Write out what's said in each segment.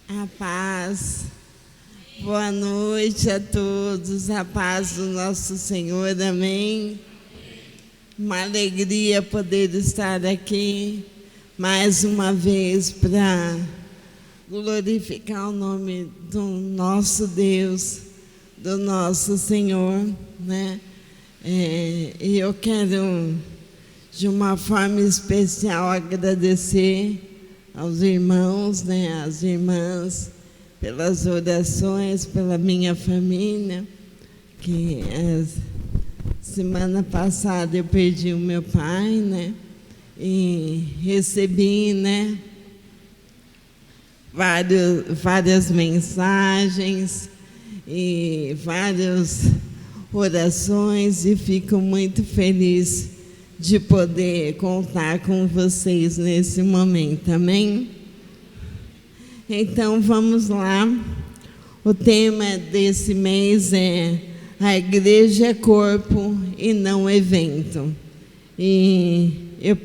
A paz. Boa noite a todos. A paz do nosso Senhor. Amém. Uma alegria poder estar aqui mais uma vez para glorificar o nome do nosso Deus, do nosso Senhor, né? E eu quero, de uma forma especial, agradecer aos irmãos, né, às irmãs, pelas orações, pela minha família, que semana passada eu perdi o meu pai, né, e recebi, né, várias mensagens e várias orações, e fico muito feliz de poder contar com vocês nesse momento, amém? Então, vamos lá. O tema desse mês é a igreja é corpo e não evento. E eu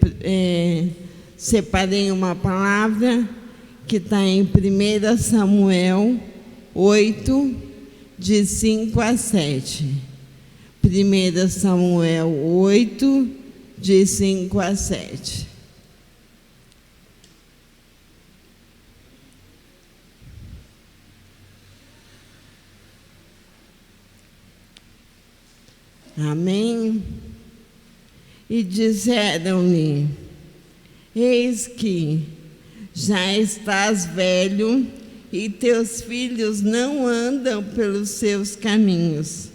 separei uma palavra que está em 1 Samuel 8, de 5 a 7. 1 Samuel 8, de 5 a 7. Amém? E disseram-lhe: eis que já estás velho e teus filhos não andam pelos seus caminhos.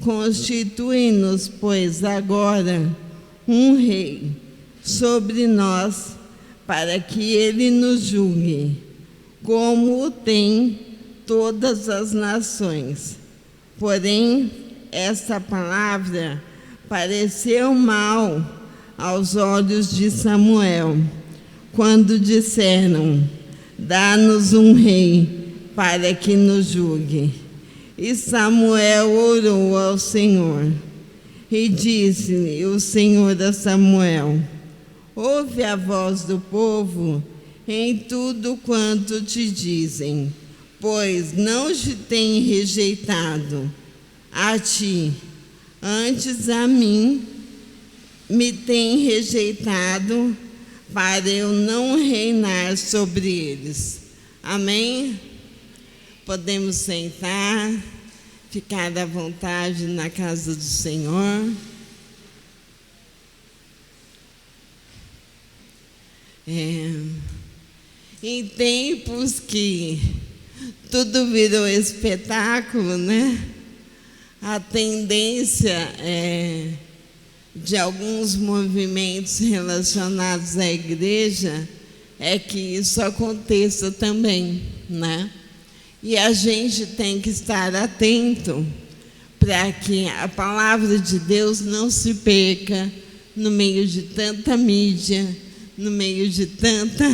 Constitui-nos, pois, agora um rei sobre nós, para que ele nos julgue, como o tem todas as nações. Porém, essa palavra pareceu mal aos olhos de Samuel, quando disseram: dá-nos um rei para que nos julgue. E Samuel orou ao Senhor. E disse-lhe o Senhor a Samuel: ouve a voz do povo em tudo quanto te dizem, pois não te tem rejeitado a ti, antes a mim me tem rejeitado, para eu não reinar sobre eles. Amém? Podemos sentar, ficar à vontade na casa do Senhor. Em tempos que tudo virou espetáculo, né? A tendência de alguns movimentos relacionados à igreja é que isso aconteça também, né? E a gente tem que estar atento para que a palavra de Deus não se perca no meio de tanta mídia, no meio de tanto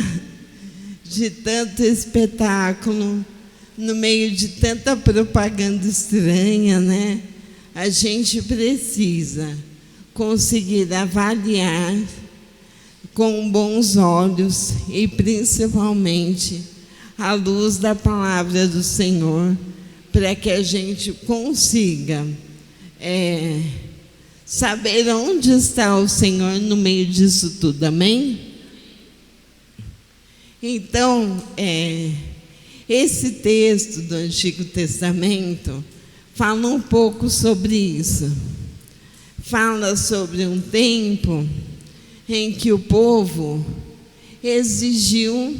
espetáculo, no meio de tanta propaganda estranha, né? A gente precisa conseguir avaliar com bons olhos e principalmente à luz da palavra do Senhor, para que a gente consiga saber onde está o Senhor no meio disso tudo, amém? Então, esse texto do Antigo Testamento fala um pouco sobre isso. Fala sobre um tempo em que o povo exigiu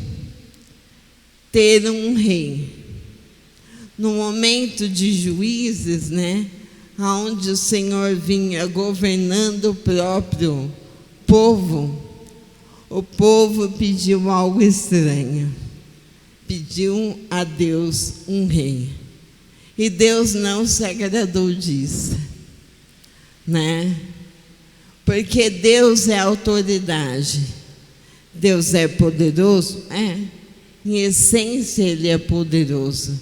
ter um rei. No momento de Juízes, né, onde o Senhor vinha governando o próprio povo, o povo pediu algo estranho. Pediu a Deus um rei. E Deus não se agradou disso, né? Porque Deus é autoridade. Deus é poderoso? Em essência, Ele é poderoso.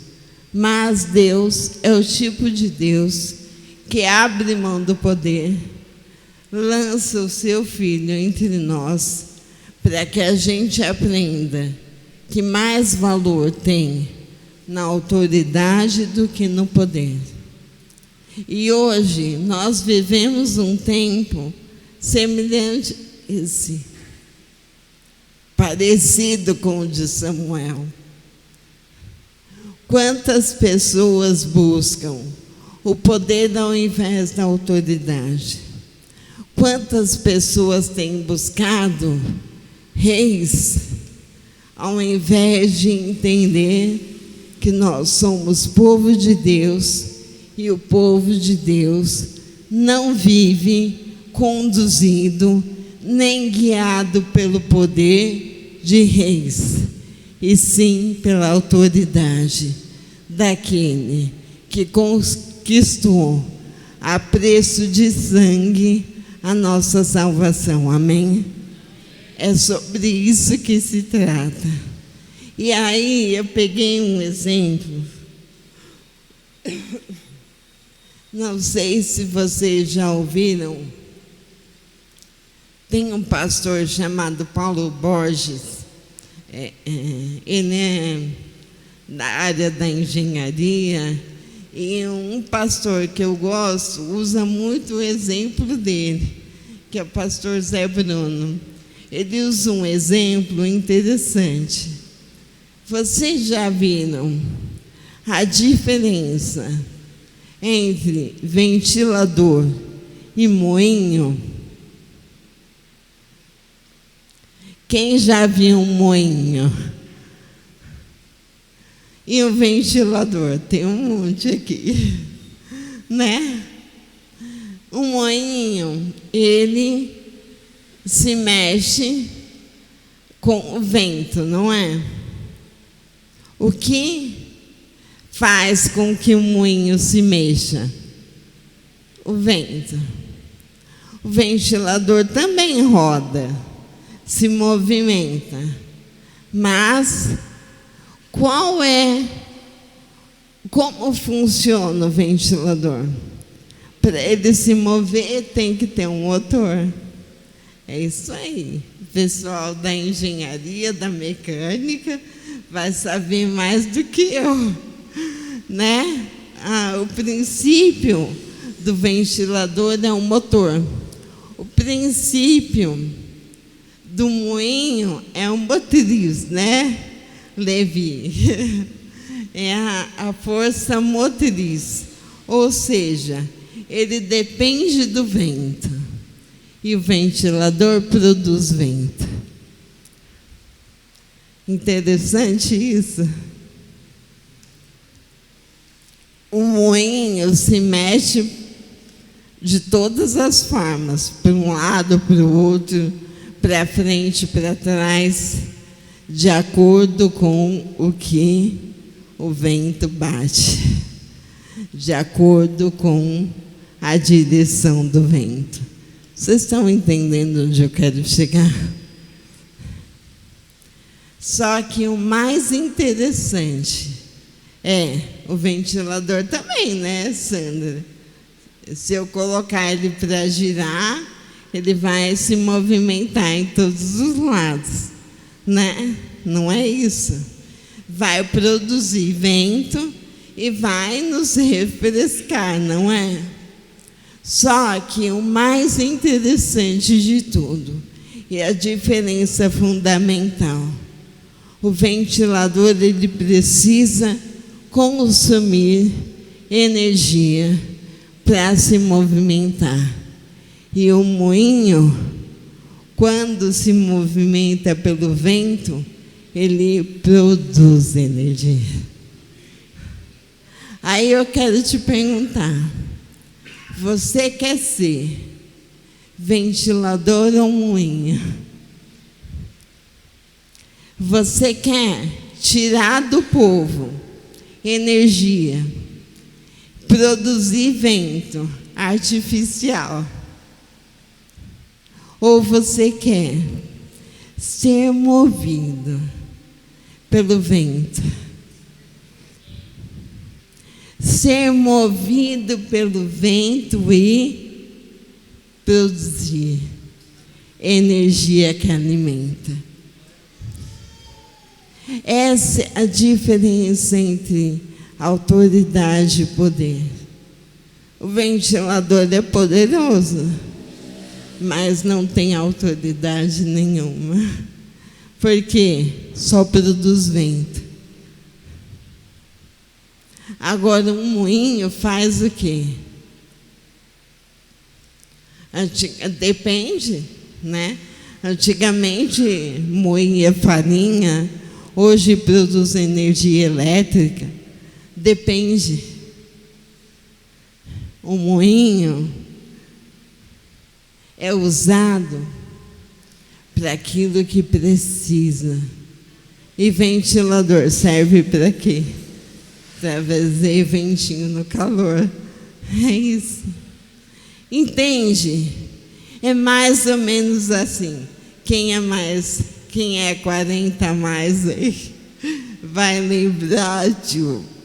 Mas Deus é o tipo de Deus que abre mão do poder, lança o seu Filho entre nós, para que a gente aprenda que mais valor tem na autoridade do que no poder. E hoje nós vivemos um tempo semelhante a esse, parecido com o de Samuel. Quantas pessoas buscam o poder ao invés da autoridade? Quantas pessoas têm buscado reis ao invés de entender que nós somos povo de Deus e o povo de Deus não vive conduzido nem guiado pelo poder de reis, e sim pela autoridade daquele que conquistou a preço de sangue a nossa salvação. Amém? É sobre isso que se trata. E aí eu peguei um exemplo. Não sei se vocês já ouviram. Tem um pastor chamado Paulo Borges. Ele é da área da engenharia. E um pastor que eu gosto usa muito o exemplo dele, que é o pastor Zé Bruno. Ele usa um exemplo interessante. Vocês já viram a diferença entre ventilador e moinho? Quem já viu um moinho? E o ventilador? Tem um monte aqui, né? O moinho, ele se mexe com o vento, não é? O que faz com que o moinho se mexa? O vento. O ventilador também roda, se movimenta, mas como funciona o ventilador? Para ele se mover, tem que ter um motor. É isso aí. O pessoal da engenharia, da mecânica, vai saber mais do que eu, né? O princípio do ventilador é um motor. O princípio do moinho é um motriz, né, Levi? É a força motriz. Ou seja, ele depende do vento. E o ventilador produz vento. Interessante isso. O moinho se mexe de todas as formas, para um lado, para o outro, para frente, para trás, de acordo com o que o vento bate, de acordo com a direção do vento. Vocês estão entendendo onde eu quero chegar? Só que o mais interessante é o ventilador também, né, Sandra? Se eu colocar ele para girar, ele vai se movimentar em todos os lados, né? Não é isso? Vai produzir vento e vai nos refrescar, não é? Só que o mais interessante de tudo, e a diferença fundamental, o ventilador ele precisa consumir energia para se movimentar. E o moinho, quando se movimenta pelo vento, ele produz energia. Aí eu quero te perguntar, você quer ser ventilador ou moinho? Você quer tirar do povo energia, produzir vento artificial? Ou você quer ser movido pelo vento? Ser movido pelo vento e produzir energia que alimenta. Essa é a diferença entre autoridade e poder. O ventilador é poderoso, mas não tem autoridade nenhuma, porque só produz vento. Agora, um moinho faz o quê? Depende, né? Antigamente moía farinha, hoje produz energia elétrica. Depende. O moinho é usado para aquilo que precisa. E ventilador serve para quê? Para fazer ventinho no calor. É isso. Entende? É mais ou menos assim. Quem é 40 a mais aí, vai lembrar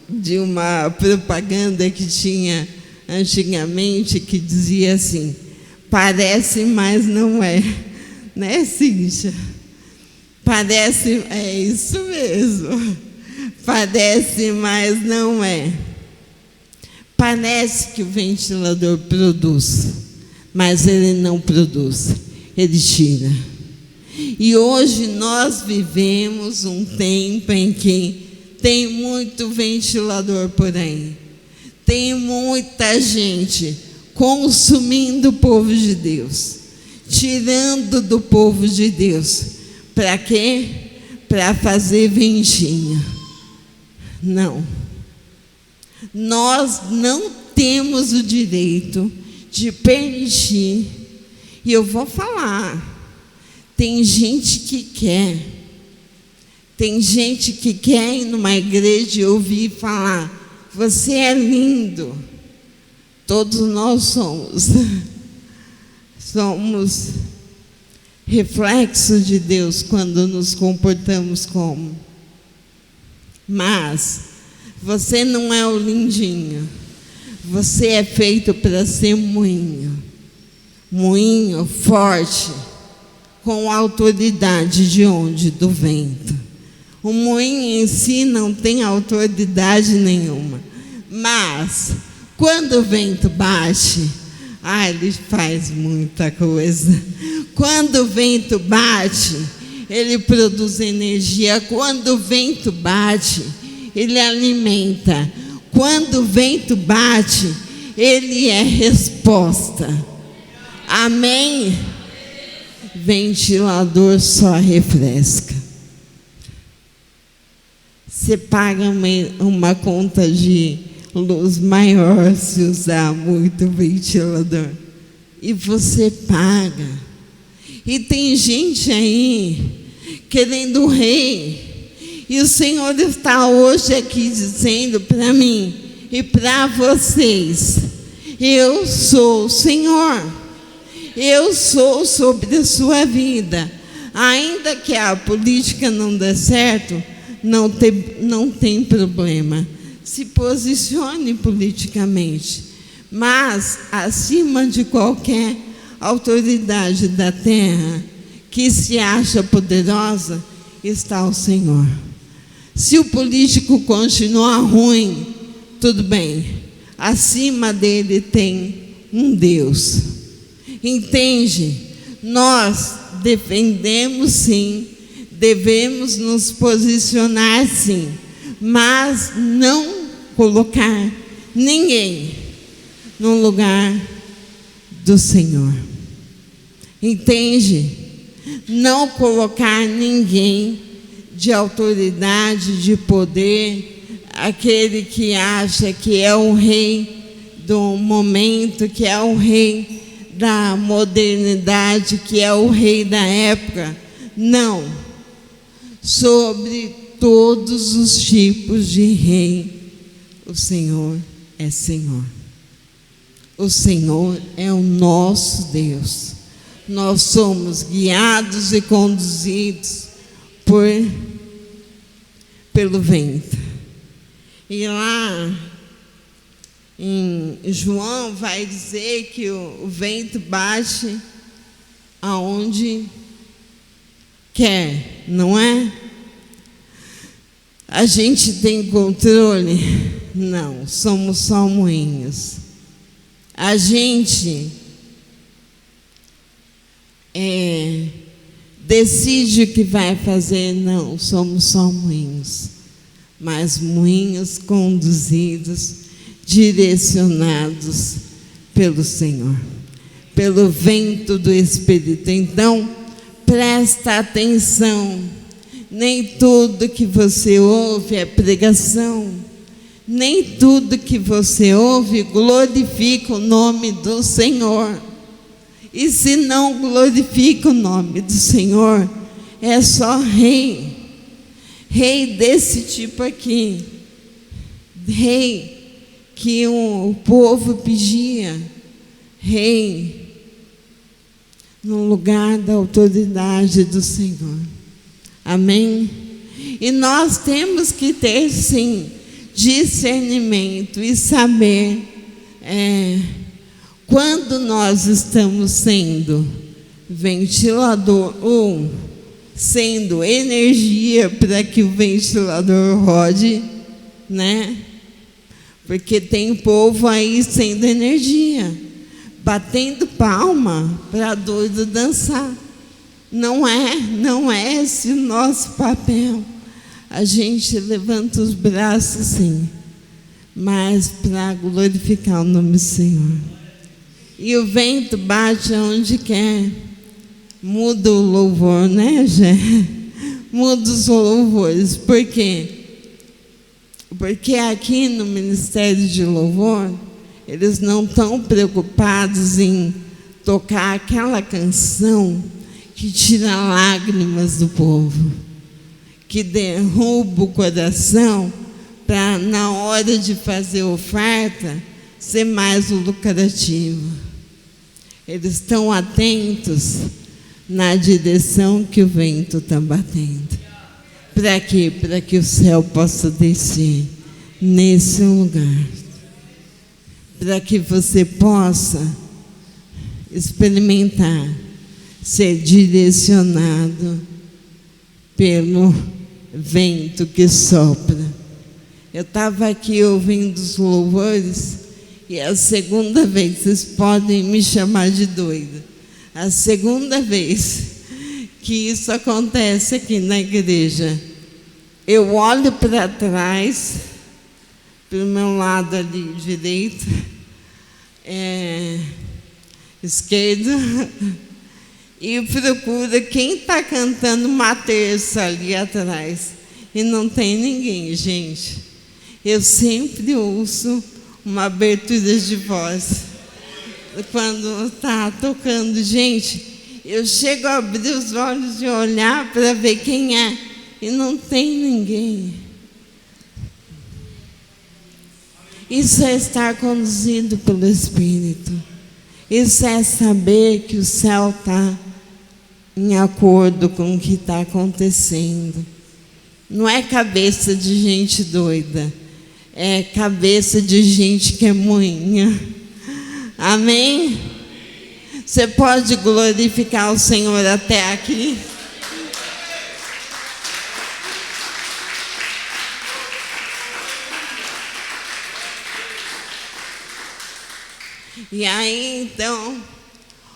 de uma propaganda que tinha antigamente que dizia assim: parece, mas não é. Né, Cíntia? Parece, é isso mesmo. Parece, mas não é. Parece que o ventilador produz, mas ele não produz, ele tira. E hoje nós vivemos um tempo em que tem muito ventilador por aí. Tem muita gente consumindo o povo de Deus, tirando do povo de Deus. Para quê? Para fazer ventinho. Não. Nós não temos o direito de permitir. E eu vou falar. Tem gente que quer. Tem gente que quer ir numa igreja e ouvir falar: você é lindo. Todos nós somos. Somos reflexo de Deus quando nos comportamos como. Mas você não é o lindinho. Você é feito para ser moinho. Moinho forte, com autoridade de onde? Do vento. O moinho em si não tem autoridade nenhuma. Mas, quando o vento bate, ele faz muita coisa. Quando o vento bate, ele produz energia. Quando o vento bate, ele alimenta. Quando o vento bate, ele é resposta. Amém? Ventilador só refresca. Você paga uma conta de luz maior se usar muito ventilador. E você paga. E tem gente aí querendo o rei. E o Senhor está hoje aqui dizendo para mim e para vocês: eu sou o Senhor. Eu sou sobre a sua vida. Ainda que a política não dê certo, não tem problema. Se posicione politicamente. Mas, acima de qualquer autoridade da terra que se acha poderosa, está o Senhor. Se o político continuar ruim, tudo bem. Acima dele tem um Deus. Entende? Nós defendemos sim, devemos nos posicionar sim, mas não colocar ninguém no lugar do Senhor. Entende? Não colocar ninguém de autoridade, de poder, aquele que acha que é o rei do momento, que é o rei da modernidade, que é o rei da época. Não. Sobre todos os tipos de rei, o Senhor é Senhor. O Senhor é o nosso Deus. Nós somos guiados e conduzidos pelo vento. E lá em João vai dizer que o vento bate aonde quer, não é? A gente tem controle? Não, somos só moinhos. A gente decide o que vai fazer? Não, somos só moinhos. Mas moinhos conduzidos, direcionados pelo Senhor, pelo vento do Espírito. Então, presta atenção. Nem tudo que você ouve é pregação. Nem tudo que você ouve glorifica o nome do Senhor. E se não glorifica o nome do Senhor, é só rei. Rei desse tipo aqui. Rei que o povo pedia. Rei no lugar da autoridade do Senhor. Amém? E nós temos que ter, sim, discernimento e saber quando nós estamos sendo ventilador ou sendo energia para que o ventilador rode, né? Porque tem povo aí sendo energia, batendo palma para doido dançar. Não é esse o nosso papel. A gente levanta os braços, sim, mas para glorificar o nome do Senhor. E o vento bate aonde quer. Muda o louvor, né, Gé? Muda os louvores. Por quê? Porque aqui no Ministério de Louvor, eles não estão preocupados em tocar aquela canção que tira lágrimas do povo, que derruba o coração para, na hora de fazer oferta, ser mais lucrativo. Eles estão atentos na direção que o vento está batendo. Para quê? Para que o céu possa descer nesse lugar. Para que você possa experimentar ser direcionado pelo vento que sopra. Eu estava aqui ouvindo os louvores e a segunda vez, vocês podem me chamar de doida, a segunda vez que isso acontece aqui na igreja, eu olho para trás, para o meu lado ali direito, esquerdo, e procura quem está cantando uma terça ali atrás. E não tem ninguém, gente. Eu sempre ouço uma abertura de voz quando está tocando. Gente, eu chego a abrir os olhos e olhar para ver quem é, e não tem ninguém. Isso é estar conduzido pelo Espírito. Isso é saber que o céu está em acordo com o que está acontecendo. Não é cabeça de gente doida, é cabeça de gente que é moinha. Amém? Você pode glorificar o Senhor até aqui? E aí, então,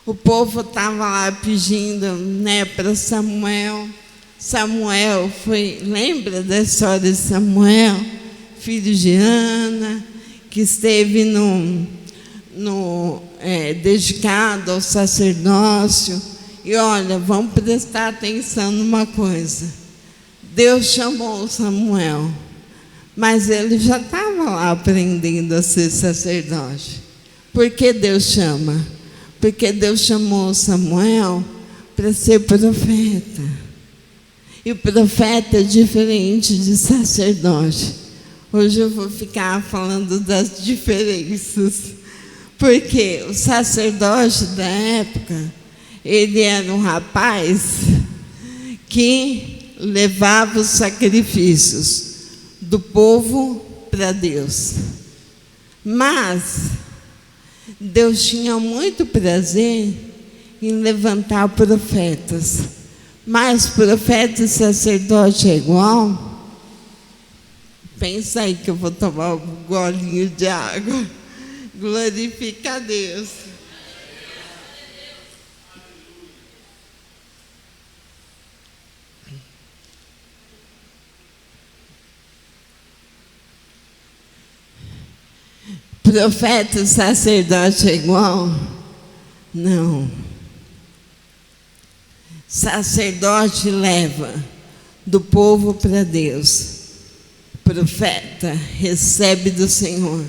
o povo estava lá pedindo, né, para Samuel. Samuel foi, lembra da história de Samuel, filho de Ana, que esteve dedicado ao sacerdócio. E olha, vamos prestar atenção numa coisa. Deus chamou Samuel, mas ele já estava lá aprendendo a ser sacerdote. Por que Deus chama? Porque Deus chamou Samuel para ser profeta. E o profeta é diferente de sacerdote. Hoje eu vou ficar falando das diferenças. Porque o sacerdote da época, ele era um rapaz que levava os sacrifícios do povo para Deus. Mas Deus tinha muito prazer em levantar profetas. Mas profeta e sacerdote é igual? Pensa aí que eu vou tomar um golinho de água. Glorifica a Deus. Profeta e sacerdote é igual? Não. Sacerdote leva do povo para Deus. Profeta recebe do Senhor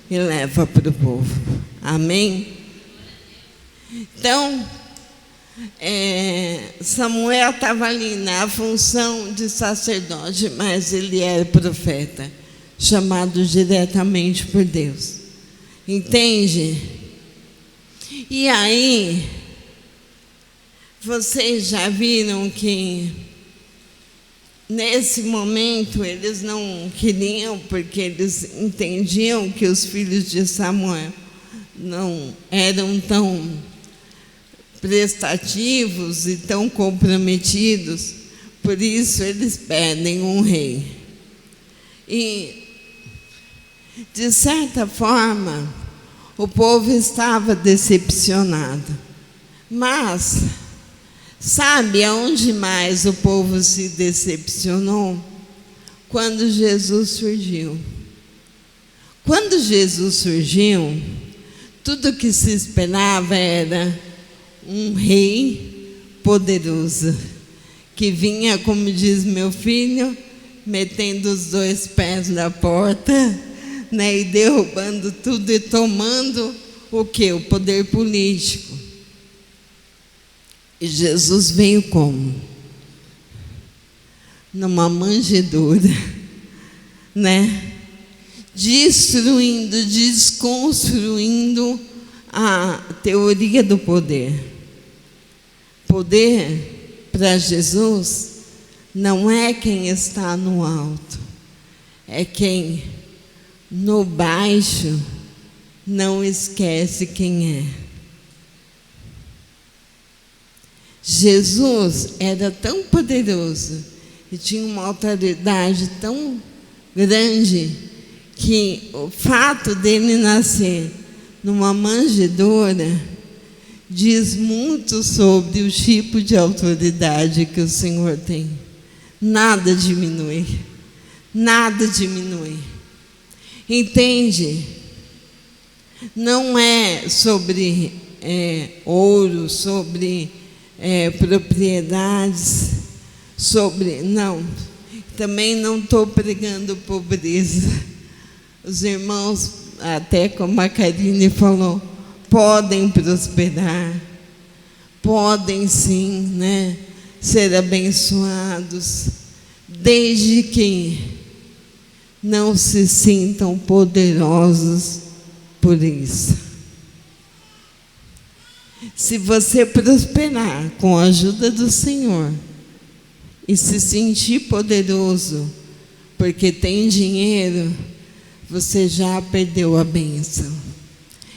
e leva para o povo. Amém? Então, Samuel estava ali na função de sacerdote, mas ele era profeta, chamado diretamente por Deus. Entende? E aí, vocês já viram que nesse momento eles não queriam, porque eles entendiam que os filhos de Samuel não eram tão prestativos e tão comprometidos, por isso eles pedem um rei. E, de certa forma, o povo estava decepcionado. Mas, sabe aonde mais o povo se decepcionou? Quando Jesus surgiu. Quando Jesus surgiu, tudo que se esperava era um rei poderoso, que vinha, como diz meu filho, metendo os 2 pés na porta, né, e derrubando tudo e tomando o quê? O poder político. E Jesus veio como? Numa manjedoura, né? Destruindo, desconstruindo a teoria do poder. Poder, para Jesus, não é quem está no alto, é quem no baixo não esquece quem é. Jesus era tão poderoso e tinha uma autoridade tão grande que o fato dele nascer numa manjedoura diz muito sobre o tipo de autoridade que o Senhor tem. Nada diminui. Nada diminui. Entende? Não é sobre ouro, sobre propriedades, sobre... Não. Também não estou pregando pobreza. Os irmãos, até como a Karine falou, podem prosperar, podem sim, né, ser abençoados, desde que não se sintam poderosos por isso. Se você prosperar com a ajuda do Senhor e se sentir poderoso porque tem dinheiro, você já perdeu a bênção.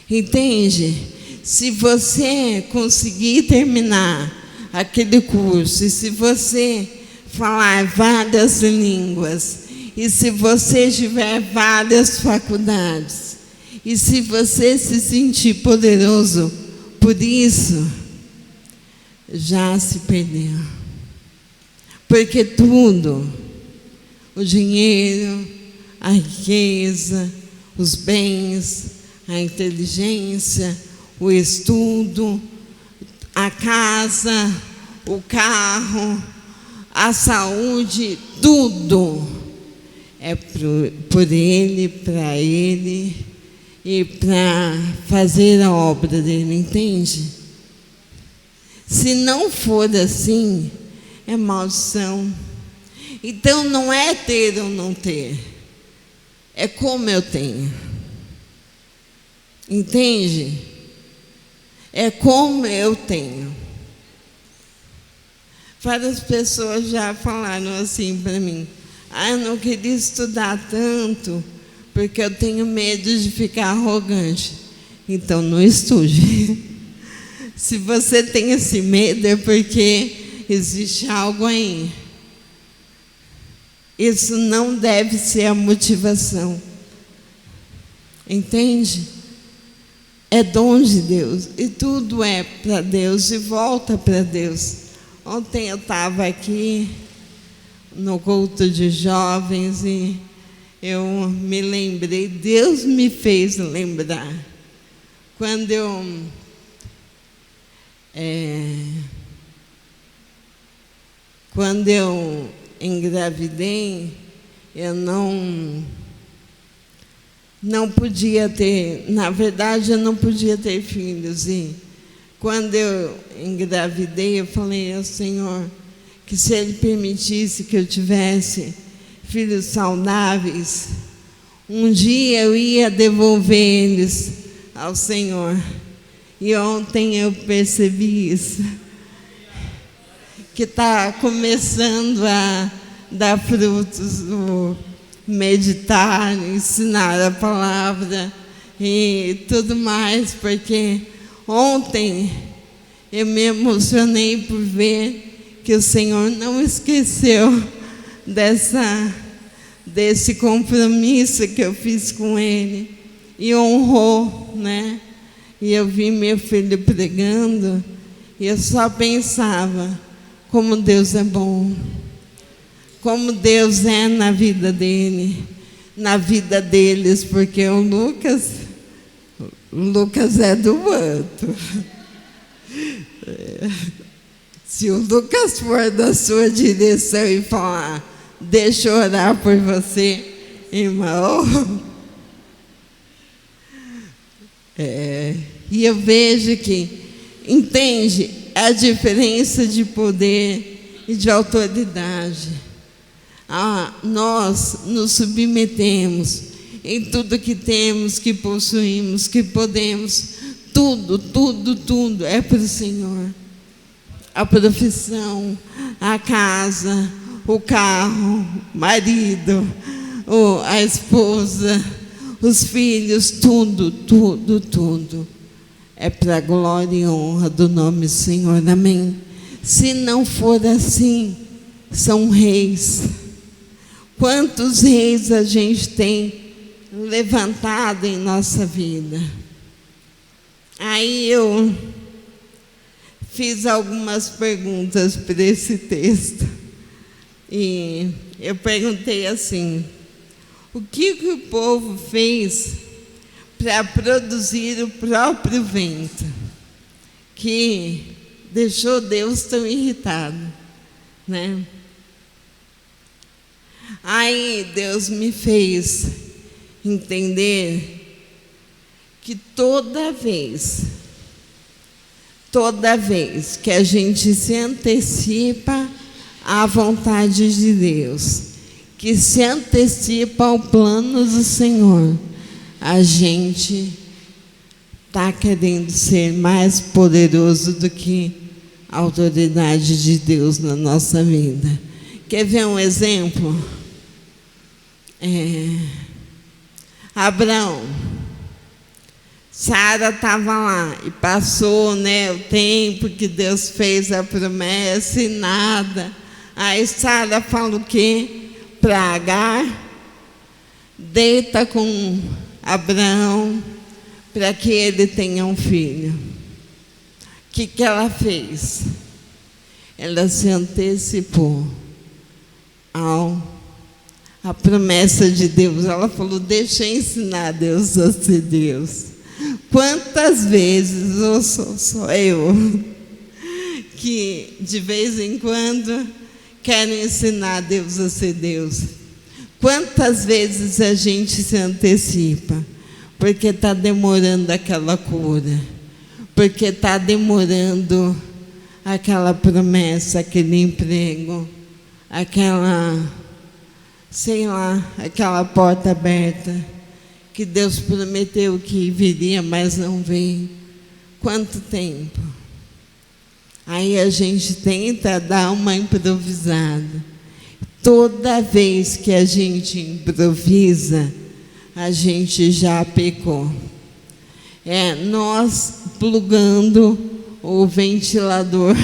Entende? Se você conseguir terminar aquele curso, e se você falar várias línguas, e se você tiver várias faculdades, e se você se sentir poderoso por isso, já se perdeu. Porque tudo, o dinheiro, a riqueza, os bens, a inteligência, o estudo, a casa, o carro, a saúde, tudo é por Ele, para Ele e para fazer a obra dele, entende? Se não for assim, é maldição. Então não é ter ou não ter, é como eu tenho. Entende? É como eu tenho. Várias pessoas já falaram assim para mim: eu não queria estudar tanto, porque eu tenho medo de ficar arrogante. Então não estude. Se você tem esse medo, é porque existe algo aí. Isso não deve ser a motivação. Entende? É dom de Deus. E tudo é para Deus e volta para Deus. Ontem eu estava aqui no culto de jovens e eu me lembrei, Deus me fez lembrar. Quando eu engravidei, eu não podia ter, na verdade eu não podia ter filhos. E quando eu engravidei, eu falei ao Senhor que se Ele permitisse que eu tivesse filhos saudáveis, um dia eu ia devolver eles ao Senhor. E ontem eu percebi isso, que está começando a dar frutos, o meditar, ensinar a palavra e tudo mais, porque ontem eu me emocionei por ver que o Senhor não esqueceu desse compromisso que eu fiz com Ele e honrou, né? E eu vi meu filho pregando e eu só pensava como Deus é bom, como Deus é na vida dele, na vida deles, porque o Lucas é do manto. Se o Lucas for da sua direção e falar, deixa eu orar por você, irmão. E eu vejo que, entende, a diferença de poder e de autoridade. Nós nos submetemos em tudo que temos, que possuímos, que podemos, tudo é para o Senhor. A profissão, a casa, o carro, o marido, a esposa, os filhos, tudo é para a glória e honra do nome do Senhor, amém? Se não for assim, são reis. Quantos reis a gente tem levantado em nossa vida? Aí eu fiz algumas perguntas para esse texto e eu perguntei assim: o que o povo fez para produzir o próprio vento, que deixou Deus tão irritado, né? Aí Deus me fez entender que toda vez que a gente se antecipa à vontade de Deus, que se antecipa ao plano do Senhor, a gente está querendo ser mais poderoso do que a autoridade de Deus na nossa vida. Quer ver um exemplo? Abraão, Sara estava lá e passou, né, o tempo que Deus fez a promessa e nada. Aí Sara fala o quê? Para Agar, deita com Abraão para que ele tenha um filho. O que ela fez? Ela se antecipou a promessa de Deus. Ela falou: deixa eu ensinar Deus a ser Deus. Quantas vezes, ou sou eu, que de vez em quando quero ensinar Deus a ser Deus? Quantas vezes a gente se antecipa porque está demorando aquela cura, porque está demorando aquela promessa, aquele emprego, aquela, sei lá, aquela porta aberta que Deus prometeu que viria, mas não veio. Quanto tempo? Aí a gente tenta dar uma improvisada. Toda vez que a gente improvisa, a gente já pecou. Nós plugando o ventilador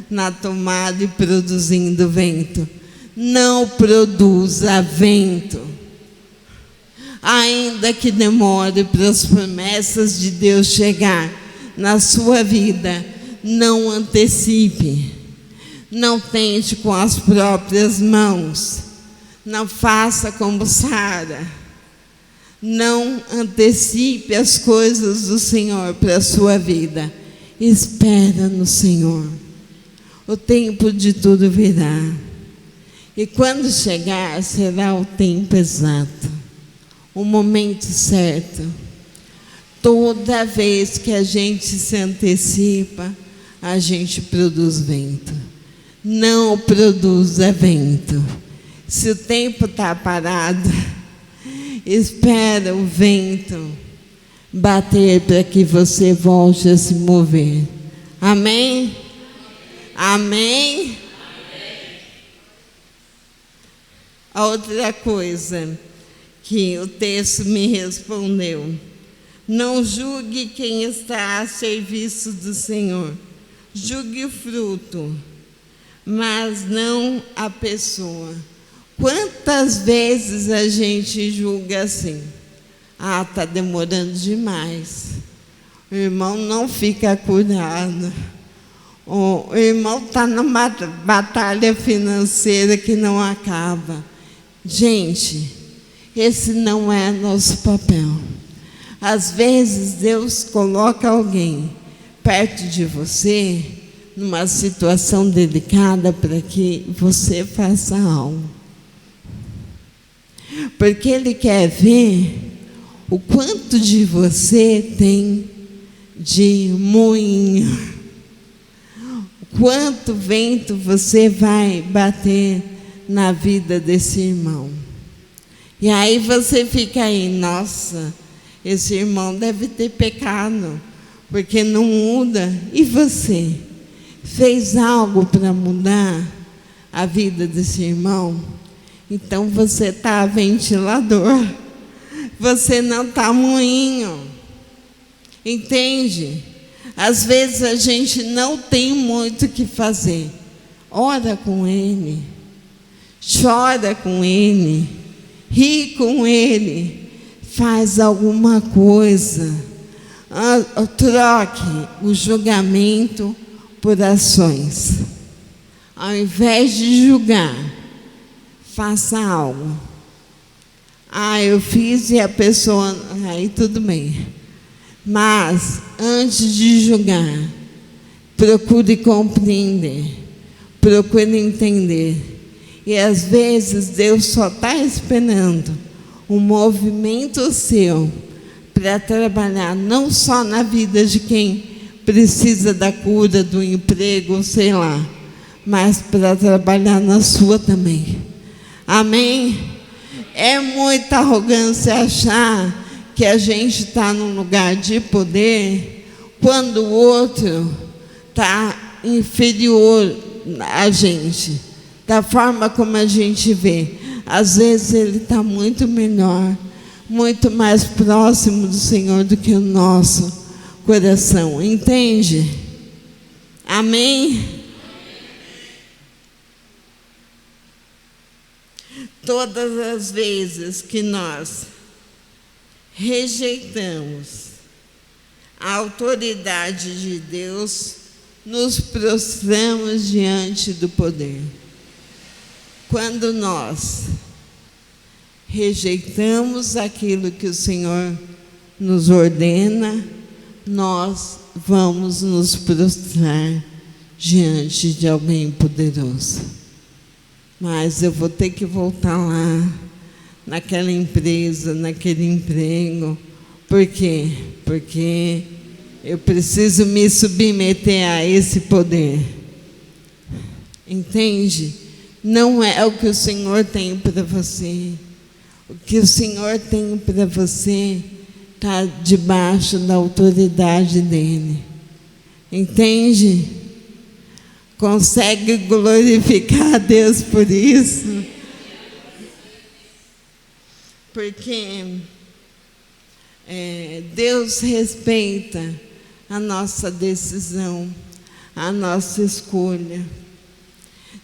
na tomada e produzindo vento. não produza vento. Ainda que demore para as promessas de Deus chegar na sua vida, não antecipe. Não tente com as próprias mãos. Não faça como Sara. Não antecipe as coisas do Senhor para a sua vida. Espera no Senhor. O tempo de tudo virá. E quando chegar, será o tempo exato, o momento certo. Toda vez que a gente se antecipa, a gente produz vento. Não produza vento. Se o tempo está parado, espera o vento bater para que você volte a se mover. Amém? Amém? A outra coisa que o texto me respondeu: não julgue quem está a serviço do Senhor. Julgue o fruto, mas não a pessoa. Quantas vezes a gente julga assim? Ah, está demorando demais. O irmão não fica curado. O irmão está numa batalha financeira que não acaba. Gente, esse não é nosso papel. Às vezes Deus coloca alguém perto de você numa situação delicada para que você faça algo. Porque Ele quer ver o quanto de você tem de moinho. Quanto vento você vai bater na vida desse irmão. E aí você fica aí, nossa, esse irmão deve ter pecado, porque não muda. E você? Fez algo para mudar a vida desse irmão? Então você está ventilador, você não está moinho. Entende? Às vezes a gente não tem muito o que fazer. Ora com ele, chora com ele, ri com ele, faz alguma coisa. Troque o julgamento por ações. Ao invés de julgar, faça algo. Ah, eu fiz e a pessoa... Aí tudo bem. Mas, antes de julgar, procure compreender, procure entender. E às vezes Deus só está esperando um movimento seu para trabalhar não só na vida de quem precisa da cura, do emprego, sei lá, mas para trabalhar na sua também. Amém? É muita arrogância achar que a gente está num lugar de poder quando o outro está inferior a gente, da forma como a gente vê. Às vezes ele está muito melhor, muito mais próximo do Senhor do que o nosso coração, entende? Amém? Todas as vezes que nós rejeitamos a autoridade de Deus, nos prostramos diante do poder. Quando nós rejeitamos aquilo que o Senhor nos ordena, nós vamos nos prostrar diante de alguém poderoso. Mas eu vou ter que voltar lá, naquela empresa, naquele emprego. Por quê? Porque eu preciso me submeter a esse poder. Entende? Não é o que o Senhor tem para você. O que o Senhor tem para você está debaixo da autoridade dEle. Entende? Consegue glorificar a Deus por isso? Porque Deus respeita a nossa decisão, a nossa escolha.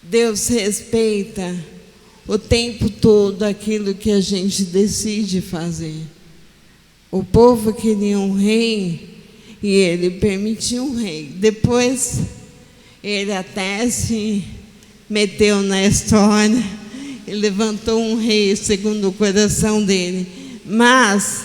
Deus respeita o tempo todo aquilo que a gente decide fazer. O povo queria um rei e ele permitiu um rei. Depois, ele até se meteu na história e levantou um rei segundo o coração dele. Mas,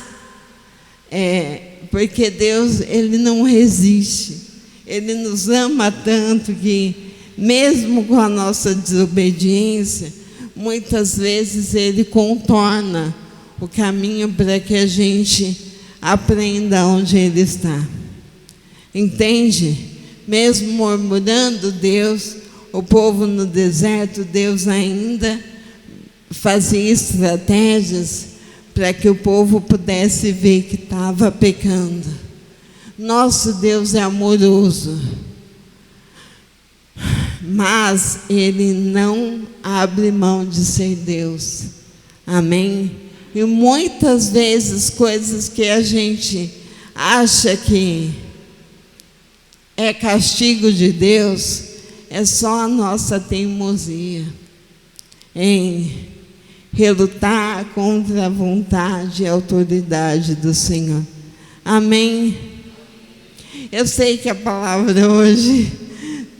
porque Deus, Ele não resiste. Ele nos ama tanto que, mesmo com a nossa desobediência, muitas vezes Ele contorna o caminho para que a gente aprenda onde Ele está. Entende? Mesmo murmurando Deus, o povo no deserto, Deus ainda fazia estratégias para que o povo pudesse ver que estava pecando. Nosso Deus é amoroso, mas Ele não abre mão de ser Deus. Amém? E muitas vezes coisas que a gente acha que é castigo de Deus, é só a nossa teimosia em relutar contra a vontade e a autoridade do Senhor. Amém? Eu sei que a palavra hoje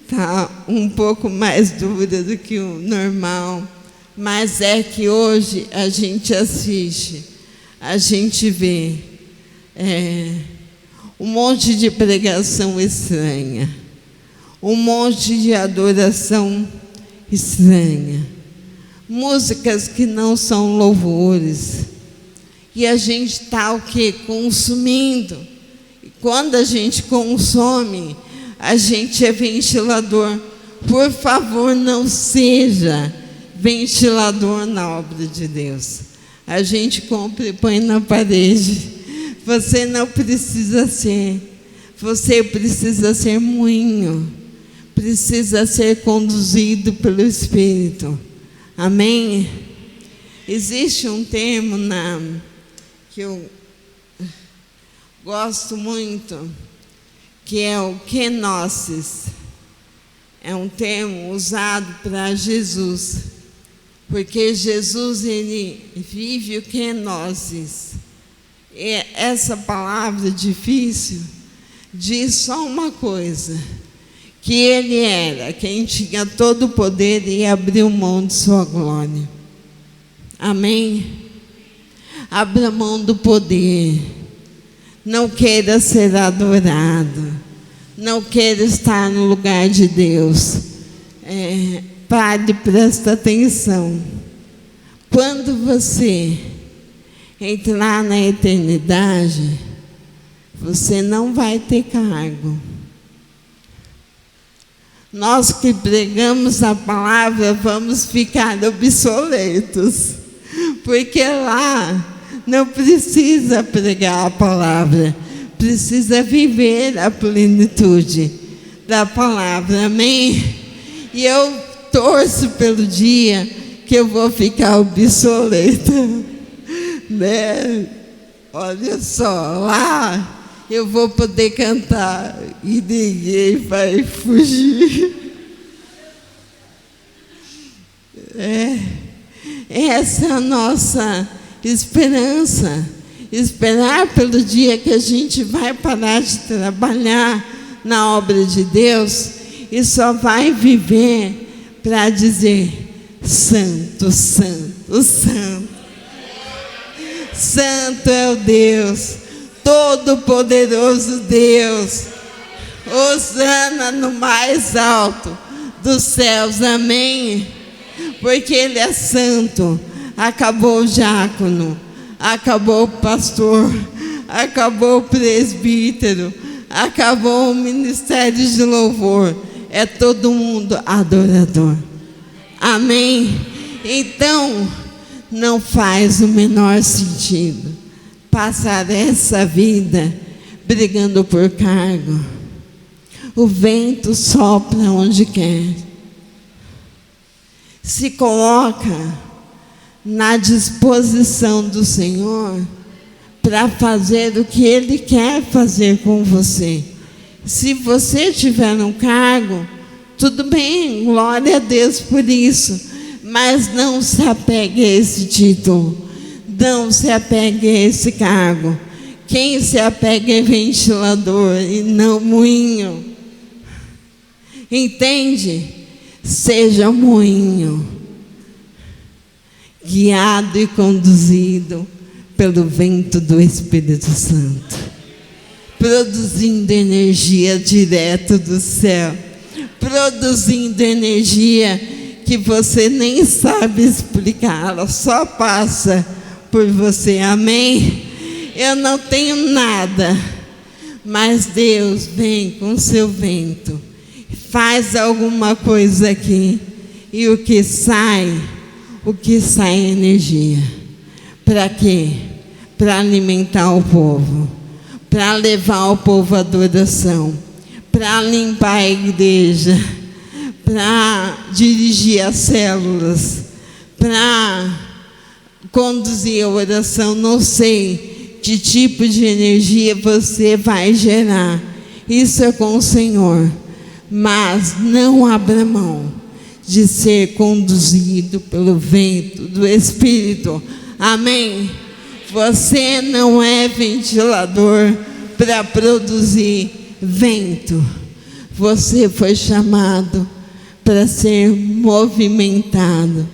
está um pouco mais dura do que o normal, mas é que hoje a gente assiste, a gente vê um monte de pregação estranha, um monte de adoração estranha, músicas que não são louvores, e a gente está o quê? Consumindo. E quando a gente consome, a gente é ventilador. Por favor, não seja ventilador na obra de Deus. A gente compra e põe na parede. Você não precisa ser. Você precisa ser moinho. Precisa ser conduzido pelo Espírito. Amém? Existe um termo que eu gosto muito, que é o kenosis. É um termo usado para Jesus, porque Jesus, Ele vive o kenosis. E essa palavra difícil diz só uma coisa, que Ele era quem tinha todo o poder e abriu mão de sua glória. Amém? Abra mão do poder. Não queira ser adorado. Não queira estar no lugar de Deus. Pare e presta atenção. Quando você entrar na eternidade, você não vai ter cargo. Nós que pregamos a palavra vamos ficar obsoletos, porque lá não precisa pregar a palavra, precisa viver a plenitude da palavra. Amém? E eu torço pelo dia que eu vou ficar obsoleta, né? Olha só, lá eu vou poder cantar e ninguém vai fugir. Essa é a nossa esperança. Esperar pelo dia que a gente vai parar de trabalhar na obra de Deus e só vai viver para dizer: Santo, Santo, Santo. Santo é o Deus Todo-Poderoso Deus, hosana no mais alto dos céus. Amém? Porque Ele é santo. Acabou o diácono, acabou o pastor, acabou o presbítero, acabou o ministério de louvor. É todo mundo adorador. Amém? Então, não faz o menor sentido passar essa vida brigando por cargo. O vento sopra onde quer. Se coloca na disposição do Senhor para fazer o que Ele quer fazer com você. Se você tiver um cargo, tudo bem, glória a Deus por isso. Mas não se apegue a esse título, não se apegue a esse cargo. Quem se apega é ventilador e não moinho. Entende? Seja moinho, guiado e conduzido pelo vento do Espírito Santo, produzindo energia direto do céu, produzindo energia que você nem sabe explicar, ela só passa por você. Amém? Eu não tenho nada, mas Deus vem com seu vento, faz alguma coisa aqui, e o que sai é energia. Para quê? Para alimentar o povo, para levar o povo à adoração, para limpar a igreja, para dirigir as células, para conduzir a oração. Não sei que tipo de energia você vai gerar, isso é com o Senhor, mas não abra mão de ser conduzido pelo vento do Espírito. Amém? Você não é ventilador para produzir vento, você foi chamado para ser movimentado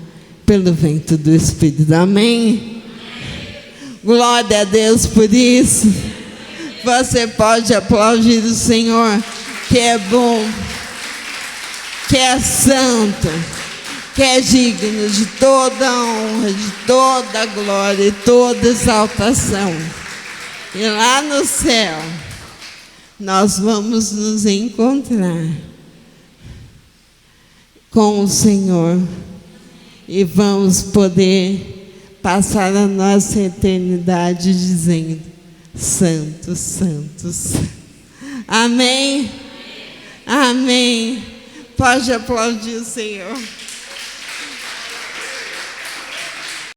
pelo vento do Espírito. Amém? Glória a Deus por isso. Você pode aplaudir o Senhor, que é bom, que é santo, que é digno de toda honra, de toda glória e toda exaltação. E lá no céu, nós vamos nos encontrar com o Senhor e vamos poder passar a nossa eternidade dizendo: Santo, Santo, Santo. Amém? Amém. Pode aplaudir o Senhor.